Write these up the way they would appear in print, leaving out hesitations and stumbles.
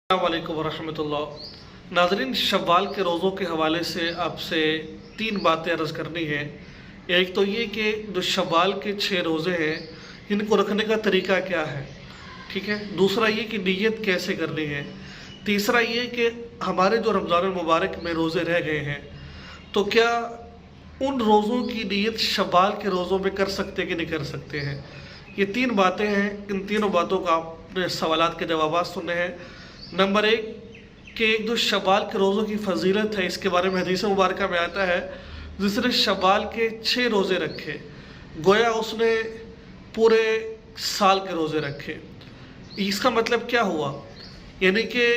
अस्सलामुअलैकुम वरहमतुल्लाह। नाज़रीन, शव्वाल के रोज़ों के हवाले से आपसे 3 बातें अर्ज़ करनी है। एक तो ये कि जो शव्वाल के 6 रोज़े हैं इनको रखने का तरीका क्या है, ठीक है। दूसरा ये कि नीयत कैसे करनी है। तीसरा ये कि हमारे जो रमज़ान मुबारक में रोज़े रह गए हैं तो क्या उन रोज़ों की नीयत शव्वाल के रोज़ों में कर सकते कि नहीं कर सकते हैं। ये 3 बातें हैं। इन तीनों बातों का आपने सवालात के जवाब सुनने हैं। नंबर 1 कि जो शव्वाल के रोज़ों की फजीलत है, इसके बारे में हदीस मुबारक में आता है, जिसने शव्वाल के 6 रोज़े रखे गोया उसने पूरे साल के रोज़े रखे। इसका मतलब क्या हुआ, यानी कि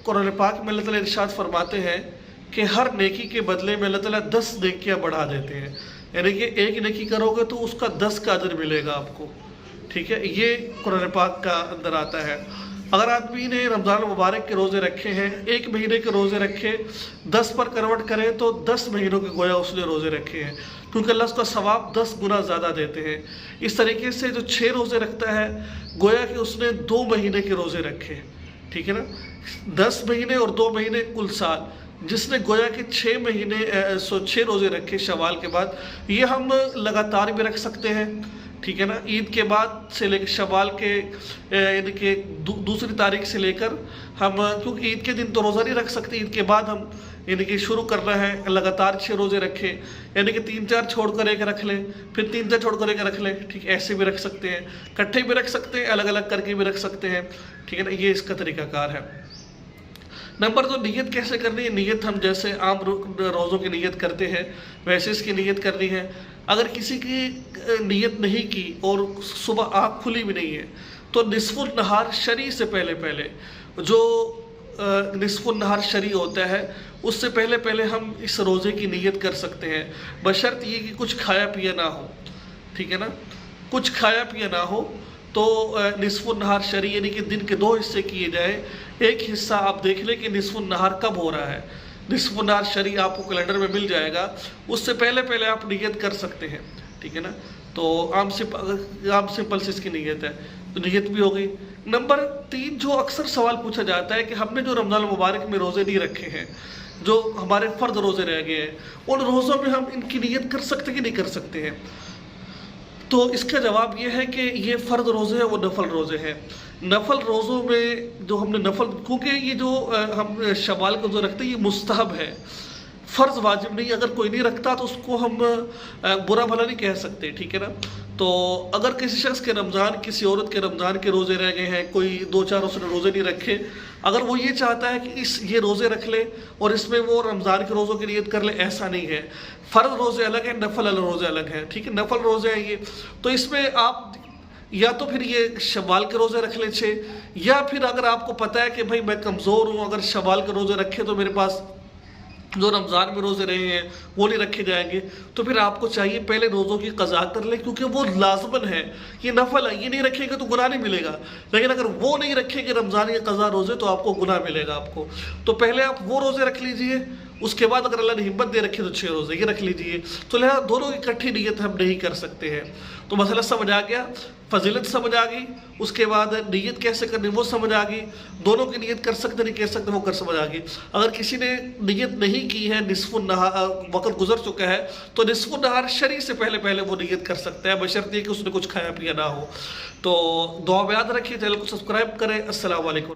कुरान पाक में अल्लाह ताला इरशाद फरमाते हैं कि हर नेकी के बदले में अल्लाह ताला 10 नेकियां बढ़ा देते हैं। यानी कि एक नेकी करोगे तो उसका 10 का अजर मिलेगा आपको, ठीक है। ये कुरान पाक का अंदर आता है। अगर आदमी ने रमज़ान मुबारक के रोज़े रखे हैं, 1 महीने के रोज़े रखे, 10 पर कन्वर्ट करें तो 10 महीनों के गोया उसने रोज़े रखे हैं, क्योंकि अल्लाह उसका सवाब 10 गुना ज़्यादा देते हैं। इस तरीके से जो 6 रोज़े रखता है गोया कि उसने 2 महीने के रोज़े रखे, ठीक है ना। 10 महीने और 2 महीने कुल साल। जिसने गोया के 6 महीने 6 रोज़े रखे शव्वाल के बाद, ये हम लगातार भी रख सकते हैं, ठीक है ना। ईद के बाद से लेकर शव्वाल के यानी कि दूसरी तारीख से लेकर हम, क्योंकि ईद के दिन तो रोज़ा नहीं रख सकते, ईद के बाद हम यानी कि शुरू करना है लगातार 6 रोज़े रखे, यानी कि 3-4 छोड़कर एक रख लें, फिर 3-4 छोड़कर एक रख लें, ठीक। ऐसे भी रख सकते हैं, इकट्ठे भी रख सकते हैं, अलग अलग करके भी रख सकते हैं, ठीक है ना। ये इसका तरीकाकार है। नंबर 2, नीयत कैसे करनी है। नीयत हम जैसे आम रोज़ों की नीयत करते हैं वैसे इसकी नीयत करनी है। अगर किसी की नीयत नहीं की और सुबह आँख खुली भी नहीं है तो निस्फुल नहार शरी से पहले जो निस्फुल नहार शरी होता है उससे पहले हम इस रोज़े की नीयत कर सकते हैं, बशर्त ये कि कुछ खाया पिया ना हो, ठीक है ना। कुछ खाया पिया ना हो तो निस्फुल नहार शरी यानी कि दिन के 2 हिस्से किए जाए। एक हिस्सा आप देख लें कि निस्फुल नहार कब हो रहा है। निस्फुल नहार शरी आपको कैलेंडर में मिल जाएगा, उससे पहले आप नियत कर सकते हैं, ठीक है ना। तो आम सिंपल से इसकी नियत है, तो नियत भी हो गई। नंबर 3 जो अक्सर सवाल पूछा जाता है कि हमने जो रमज़ान मुबारक में रोज़े नहीं रखे हैं, जो हमारे फ़र्द रोज़े रह गए हैं, उन रोज़ों में हम इनकी नियत कर सकते कि नहीं कर सकते हैं। तो इसका जवाब ये है कि ये फ़र्द रोज़े हैं, वो नफल रोज़े हैं। नफल रोज़ों में जो हमने नफल, क्योंकि ये जो हम शव्वाल को जो रखते हैं ये मुस्तहब है, फ़र्ज़ वाजिब नहीं। अगर कोई नहीं रखता तो उसको हम बुरा भला नहीं कह सकते, ठीक है ना। तो अगर किसी शख्स के रमज़ान, किसी औरत के रमज़ान के रोज़े रह गए हैं, कोई 2-4 उसने रोज़े नहीं रखे, अगर वो ये चाहता है कि ये रोज़े रख ले और इसमें वो रमज़ान के रोज़ों की नियत कर ले, ऐसा नहीं है। फ़र्ज़ रोज़े अलग है, नफल रोज़े अलग हैं, ठीक है। नफल रोज़े हैं ये, तो इसमें आप या तो फिर ये शव्वाल के रोज़े रख ले 6, या फिर अगर आपको पता है कि भाई मैं कमज़ोर हूँ, अगर शव्वाल के रोज़े रखे तो मेरे पास जो रमज़ान में रोज़े रहे हैं वो नहीं रखे जाएंगे, तो फिर आपको चाहिए पहले रोज़ों की क़ज़ा कर ले, क्योंकि वो लाज़मन है, ये नफल है। ये नहीं रखेंगे तो गुनाह नहीं मिलेगा, लेकिन अगर वो नहीं रखेंगे रमज़ान के क़ज़ा रोज़े तो आपको गुनाह मिलेगा आपको। तो पहले आप वो रोज़े रख लीजिए, उसके बाद अगर अल्लाह ने हिम्मत दे रखी तो 6 रोज़े ये रख लीजिए। तो लिहाजा दोनों की इकट्ठी नियत हम नहीं कर सकते हैं। तो मसला समझ आ गया, फजीलत समझ आ गई, उसके बाद नियत कैसे करनी वो समझ आ गई, दोनों की नियत कर सकते नहीं कर सकते वो कर समझ आ गई। अगर किसी ने नियत नहीं की है, निस्फुल नहार वक़्त गुजर चुका है, तो निस्फुल नहार शरी से पहले वो नियत कर सकता है, बशर्ते कि उसने कुछ खाया पिया ना हो। तो दुआ में याद रखिए, चैनल को सब्सक्राइब करें। अस्सलाम वालेकुम।